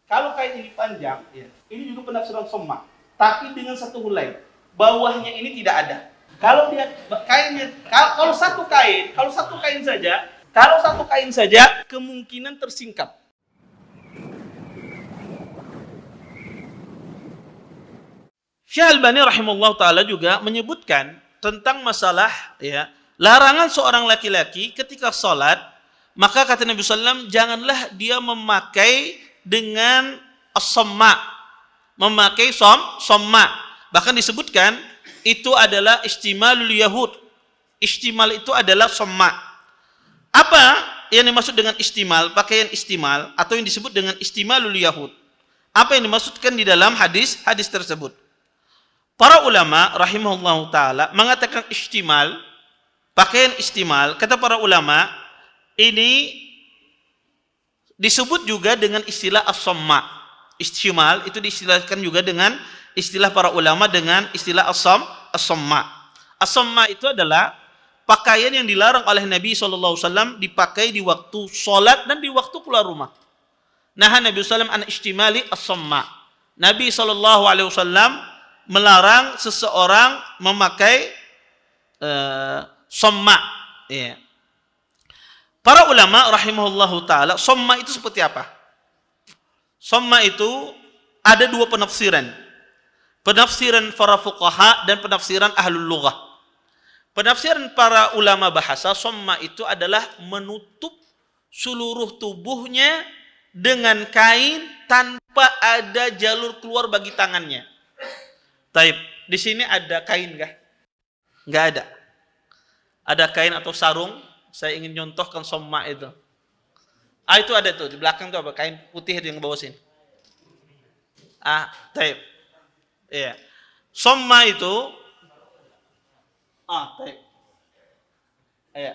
Kalau kain ini panjang, ya, ini juga penafsiran somma, tapi dengan satu helai. Bawahnya ini tidak ada. Kalau dia kainnya, kalau satu kain saja, kemungkinan tersingkap. Syekh Albani rahimahullah taala juga menyebutkan tentang masalah ya larangan seorang laki-laki ketika sholat, maka kata Nabi SAW, janganlah dia memakai dengan as-somma, memakai somma. Bahkan disebutkan itu adalah istimalul yahud. Istimal itu adalah somma. Apa yang dimaksud dengan istimal, pakaian istimal, atau yang disebut dengan istimalul yahud? Apa yang dimaksudkan di dalam hadis tersebut? Para ulama rahimahullahu taala mengatakan istimal, pakaian istimal, kata para ulama, ini disebut juga dengan istilah as-somma. Istimal itu diistilahkan juga dengan istilah para ulama dengan istilah as-somma. As-somma itu adalah pakaian yang dilarang oleh Nabi SAW dipakai di waktu sholat dan di waktu keluar rumah. Nah, Nabi SAW an istimali as-somma. Nabi SAW melarang seseorang memakai somma. Ya. Para ulama rahimahullahu taala, somma itu seperti apa? Somma itu ada dua penafsiran. Penafsiran para fuqaha dan penafsiran ahlul lughah. Penafsiran para ulama bahasa, somma itu adalah menutup seluruh tubuhnya dengan kain tanpa ada jalur keluar bagi tangannya. Taib, di sini ada kain kah? Enggak ada. Ada kain atau sarung? Saya ingin contohkan somma itu. Itu ada tuh, di belakang tuh apa? Kain putih itu yang bawa sini. Taib. Iya. Somma itu taib. Iya.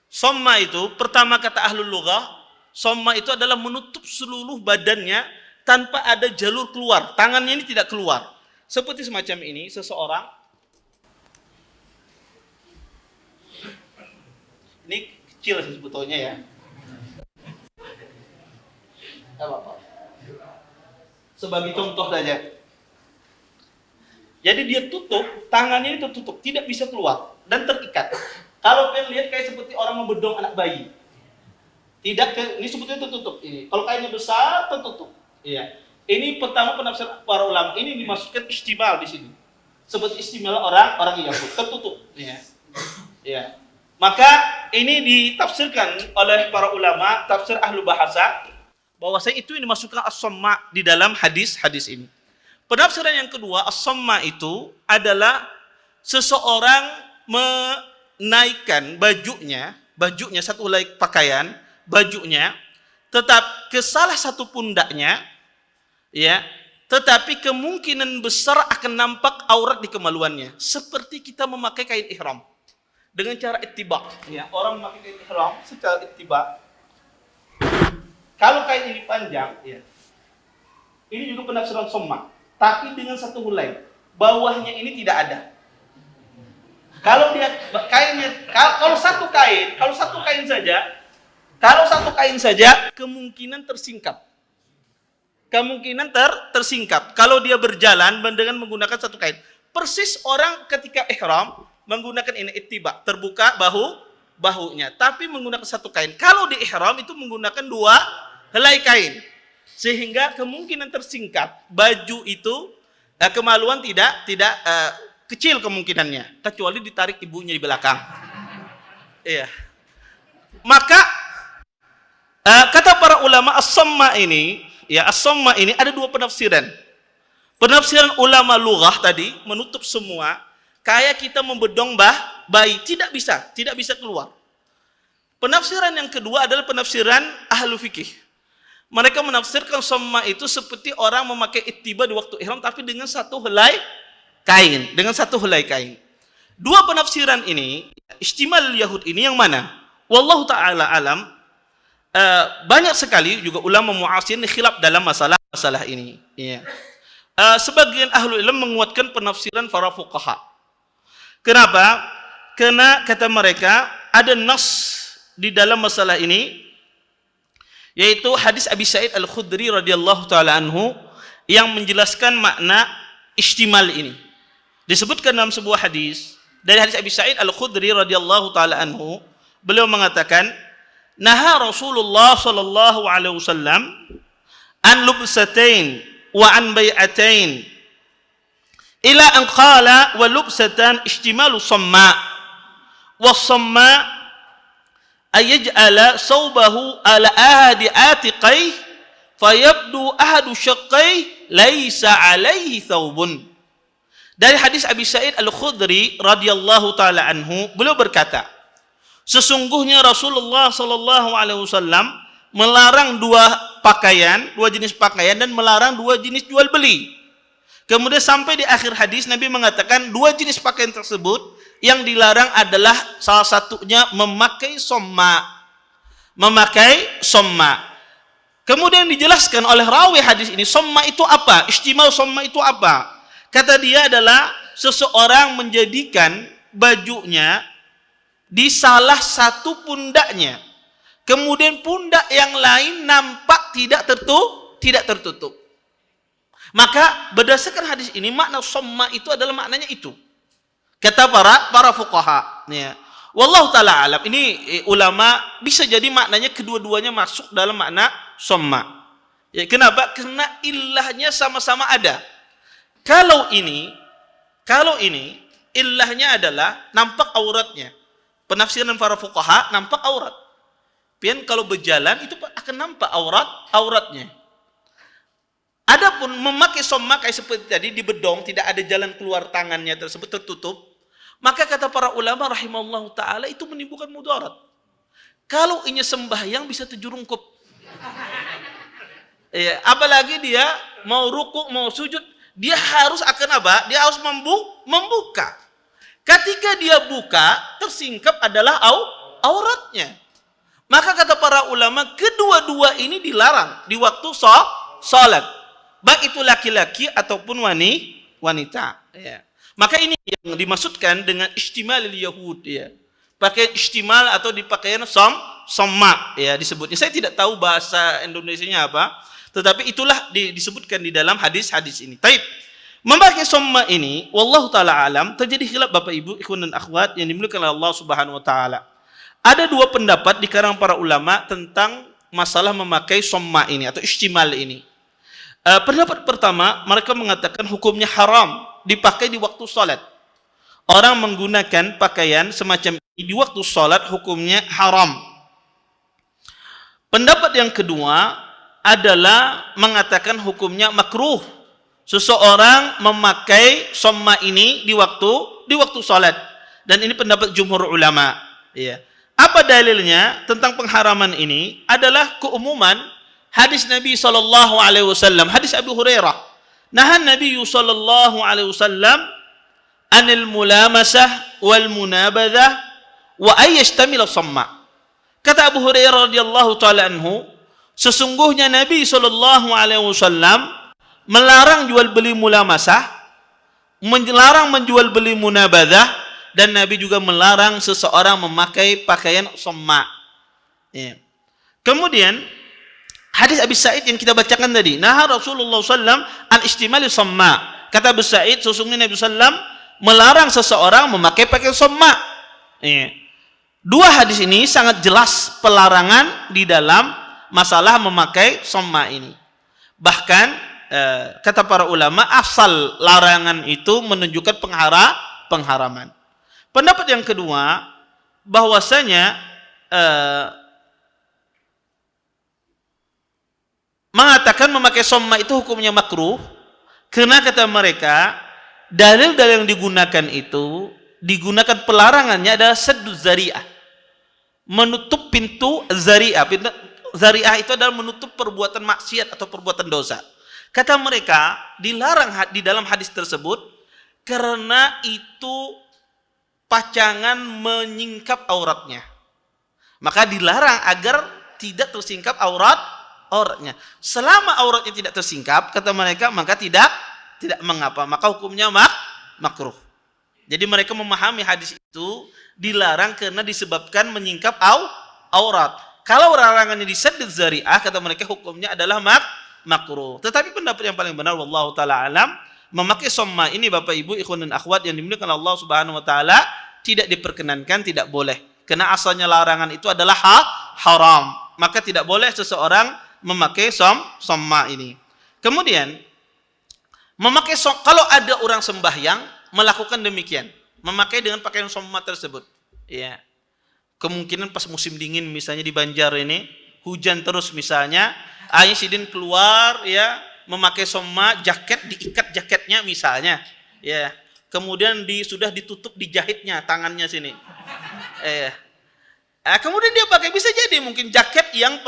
Somma itu pertama kata ahlul lughah, somma itu adalah menutup seluruh badannya tanpa ada jalur keluar. Tangannya ini tidak keluar. Seperti semacam ini, seseorang ini kecil sih sebetulnya ya. Apa-apa. Sebagai contoh saja. Jadi dia tutup, tangannya itu tutup, tidak bisa keluar dan terikat. Kalau kalian lihat kayak seperti orang membedong anak bayi. Tidak, ini sebetulnya tertutup ini. Kalau kainnya besar tertutup. Iya. Ini pertama penafsiran para ulama, ini dimasukkan istimal di sini. Sebut istimal orang Yahudi, tertutup. Iya. Iya. Maka ini ditafsirkan oleh para ulama, tafsir ahlu bahasa, bahwasanya itu yang dimasukkan as-somma di dalam hadis ini. Penafsiran yang kedua, as-somma itu adalah seseorang menaikkan bajunya satu helai pakaian, bajunya, tetap ke salah satu pundaknya, ya, tetapi kemungkinan besar akan nampak aurat di kemaluannya, seperti kita memakai kain ihram dengan cara ittiba. Ya, orang memakai kain ihram secara ittiba. Kalau kain ini panjang, ya, ini juga penafsiran somma, tapi dengan satu helai. Bawahnya ini tidak ada. Kalau dia kainnya, kalau satu kain saja, kemungkinan tersingkap. Tersingkap. Kalau dia berjalan dengan menggunakan satu kain, persis orang ketika ihram menggunakan ini ittiba, terbuka bahunya, tapi menggunakan satu kain. Kalau di ihram itu menggunakan dua helai kain, sehingga kemungkinan tersingkap baju itu kemaluan tidak kecil kemungkinannya, kecuali ditarik ibunya di belakang. Iya. Maka kata para ulama as-somma ini, ya, as-somma ini ada dua penafsiran. Penafsiran ulama lughah tadi menutup semua, kayak kita membedong bayi, tidak bisa keluar. Penafsiran yang kedua adalah penafsiran ahlu fikih. Mereka menafsirkan somma itu seperti orang memakai ittiba di waktu ihram, tapi dengan satu helai kain. Dua penafsiran ini, istimal yahud ini yang mana? Wallahu ta'ala alam. Banyak sekali juga ulama mu'asirin khilaf dalam masalah ini. Ya. Sebagian ahlu ilmu menguatkan penafsiran para fuqaha. Kenapa? Karena kata mereka ada nas di dalam masalah ini yaitu hadis Abi Sa'id Al-Khudri radhiyallahu taala anhu yang menjelaskan makna istimal ini. Disebutkan dalam sebuah hadis dari hadis Abi Sa'id Al-Khudri radhiyallahu taala anhu, beliau mengatakan, "Naha Rasulullah sallallahu alaihi wasallam an lubsatain wa an bai'atain ila an qala wa lubsatan istimalu samma wa samma ayaj'ala sawbahu ala ahadi atiqai fayabdu ahadu syaqqai laisa alaihi thawbun." Dari hadis Abi Sa'id Al-Khudri radhiyallahu taala anhu, beliau berkata, sesungguhnya Rasulullah sallallahu alaihi wasallam melarang dua jenis pakaian dan melarang dua jenis jual beli. Kemudian sampai di akhir hadis Nabi mengatakan dua jenis pakaian tersebut yang dilarang adalah salah satunya memakai somma. Memakai somma. Kemudian dijelaskan oleh rawi hadis ini, somma itu apa? Istimal somma itu apa? Kata dia adalah seseorang menjadikan bajunya di salah satu pundaknya, kemudian pundak yang lain nampak tidak tertutup. Maka berdasarkan hadis ini makna somma itu adalah maknanya itu. Kata para fuqaha, ya. Wallahu taala alam. Ini ulama bisa jadi maknanya kedua-duanya masuk dalam makna somma. Ya, kenapa? Karena ilahnya sama-sama ada. Kalau ini ilahnya adalah nampak auratnya. Penafsiran para fuqaha nampak aurat. Pian kalau berjalan itu akan nampak auratnya. Adapun memakai somma kayak seperti tadi di bedong, tidak ada jalan keluar tangannya tersebut tertutup, maka kata para ulama rahimahullah taala itu menimbulkan mudarat. Kalau ini sembahyang bisa terjerungkup. Ya, apalagi dia mau rukuk, mau sujud, dia harus akan apa? Dia harus membuka. Ketika dia buka, tersingkap adalah auratnya. Maka kata para ulama, kedua-dua ini dilarang di waktu salat. Baik itu laki-laki ataupun wanita. Ya. Maka ini yang dimaksudkan dengan istimalil Yahud. Ya. Pakai istimal atau dipakaian somma ya disebutnya. Saya tidak tahu bahasa Indonesianya apa. Tetapi itulah disebutkan di dalam hadis-hadis ini. Taib. Memakai somma ini, wallahu taala alam, terjadi khilaf Bapak Ibu, ikhwan dan akhwat yang dimuliakan oleh Allah Subhanahu wa taala. Ada dua pendapat di kalangan para ulama tentang masalah memakai somma ini atau istimal ini. Pendapat pertama, mereka mengatakan hukumnya haram dipakai di waktu salat. Orang menggunakan pakaian semacam ini di waktu salat hukumnya haram. Pendapat yang kedua adalah mengatakan hukumnya makruh. Seseorang memakai somma ini di waktu salat, dan ini pendapat jumhur ulama. Ya. Apa dalilnya tentang pengharaman ini? Adalah keumuman hadis Nabi sallallahu alaihi wasallam, hadis Abu Hurairah. Nahan Nabi sallallahu alaihi wasallam anil mulamasah wal munabadzah wa ay yashtamil somma. Kata Abu Hurairah radhiyallahu taala anhu, sesungguhnya Nabi sallallahu alaihi wasallam melarang jual beli mulamasah, melarang menjual beli munabadzah, dan Nabi juga melarang seseorang memakai pakaian somma. Ya. Kemudian hadis Abi Sa'id yang kita bacakan tadi, nah Rasulullah sallam an istimali somma. Kata Abu Sa'id, sesungguhnya Nabi sallam melarang seseorang memakai pakaian somma. Ya. Dua hadis ini sangat jelas pelarangan di dalam masalah memakai somma ini. Bahkan kata para ulama, asal larangan itu menunjukkan pengharaman. Pendapat yang kedua, bahwasanya mengatakan memakai somma itu hukumnya makruh, karena kata mereka dalil-dalil yang digunakan itu, digunakan pelarangannya adalah saddu zari'ah, menutup pintu zari'ah. Zari'ah itu adalah menutup perbuatan maksiat atau perbuatan dosa. Kata mereka dilarang di dalam hadis tersebut karena itu pacangan menyingkap auratnya. Maka dilarang agar tidak tersingkap auratnya. Selama auratnya tidak tersingkap, kata mereka, maka tidak mengapa. Maka hukumnya makruh. Jadi mereka memahami hadis itu dilarang karena disebabkan menyingkap aurat. Kalau larangannya disaddid zari'ah, kata mereka hukumnya adalah makruh. Tetapi pendapat yang paling benar wallahu taala alam, memakai somma ini Bapak Ibu ikhwan dan akhwat yang dimuliakan Allah Subhanahu wa taala tidak diperkenankan, tidak boleh. Karena asalnya larangan itu adalah haram. Maka tidak boleh seseorang memakai somma ini. Kemudian memakai kalau ada orang sembahyang melakukan demikian, memakai dengan pakaian somma tersebut, ya. Kemungkinan pas musim dingin misalnya di Banjar ini hujan terus misalnya, Ayah Sidin keluar ya memakai somma, jaket diikat jaketnya misalnya, ya. Kemudian sudah ditutup dijahitnya tangannya sini. Kemudian dia pakai, bisa jadi mungkin jaket yang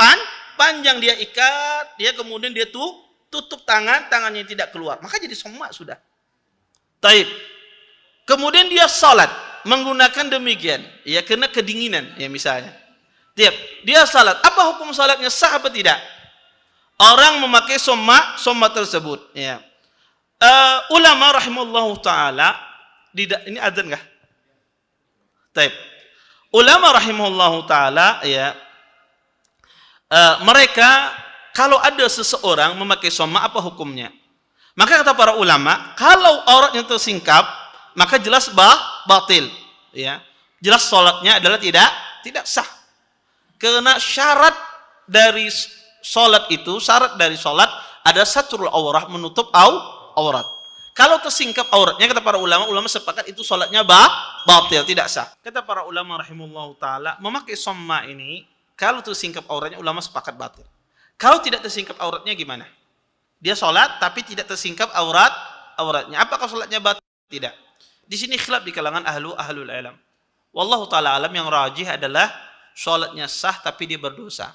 panjang dia ikat, dia kemudian dia tutup tangannya tidak keluar, maka jadi somma sudah. Taib. Kemudian dia salat menggunakan demikian, ya karena kedinginan, ya misalnya. Dia salat, apa hukum salatnya, sah apa tidak? Orang memakai somma tersebut, ya. Ulama rahimahullahu taala, ini adzan enggak? Taib. Ulama rahimahullahu taala, ya. Mereka kalau ada seseorang memakai somma, apa hukumnya? Maka kata para ulama, kalau auratnya tersingkap, maka jelas batil, ya. Jelas salatnya adalah tidak sah. Karena syarat dari salat itu, syarat dari salat ada satrul aurah, menutup aurat. Kalau tersingkap auratnya, kata para ulama sepakat itu salatnya batil, tidak sah. Kata para ulama rahimahullahu taala, memakai somma ini kalau tersingkap auratnya ulama sepakat batil. Kalau tidak tersingkap auratnya gimana? Dia salat tapi tidak tersingkap auratnya. Apakah salatnya batil? Tidak. Di sini khilaf di kalangan ahlul ilm. Wallahu taala alam, yang rajih adalah salatnya sah tapi dia berdosa.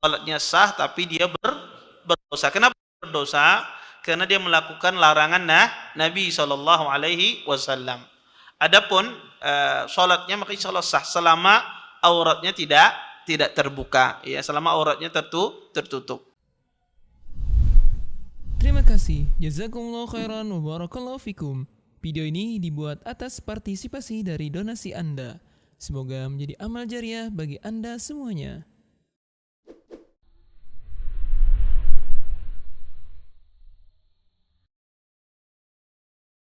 Salatnya sah tapi dia berdosa. Kenapa berdosa? Karena dia melakukan larangan Nabi sallallahu alaihi wasallam. Adapun salatnya maka insyaallah sah selama auratnya tidak terbuka, ya, selama auratnya tertutup. Terima kasih. Jazakumullah khairan wa barakallahu fikum. Video ini dibuat atas partisipasi dari donasi Anda. Semoga menjadi amal jariah bagi Anda semuanya.